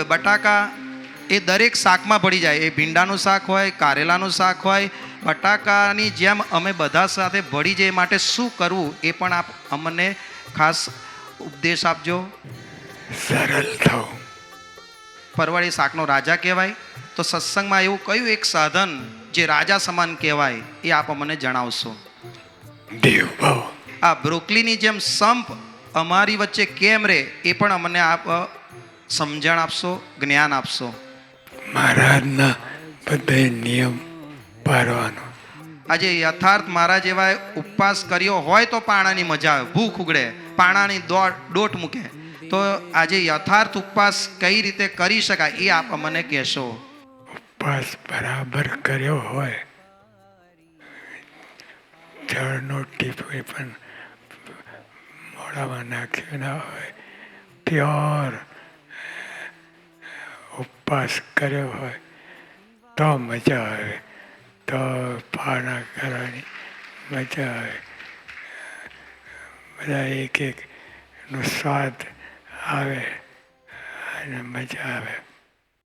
હોય. બટાકા એ દરેક શાકમાં પડી જાય. એ ભીંડાનું શાક હોય, કારેલાનું શાક હોય, બટાકાની જેમ અમે બધા સાથે ભળી જાય. માટે શું કરવું એ પણ આપ અમને ખાસ ઉપદેશ આપજો. સરળ થવું. પરવળ એ શાકનો રાજા કહેવાય. તો સત્સંગમાં એવું કયું એક સાધન જે રાજા સમાન કહેવાય એ આપ અમને જણાવશો. દેવ ભાવ. આ બ્રોકલીની જેમ સંપ અમારી વચ્ચે કેમ રહે એ પણ અમને આપ સમજણ આપશો, જ્ઞાન આપશો. મહારાજના બધા નિયમ પાળવાનો. આજે યથાર્થ મારા જેવા ઉપવાસ કર્યો હોય તો પાણાની મજા આવે, ભૂખ ઉગડે, પાણાની દોટ મૂકે. તો આજે યથાર્થ ઉપવાસ કઈ રીતે કરી શકાય એ આપ મને કહેશો. ઉપવાસ બરાબર કર્યો હોય, જળનો ટીપો પણ મોઢામાં નાખ્યો ના હોય, પ્યોર ઉપવાસ કર્યો હોય તો મજા આવે. તો પારણા કરવાની મજા આવે. બધા એક એકનો સ્વાદ આવે અને મજા આવે.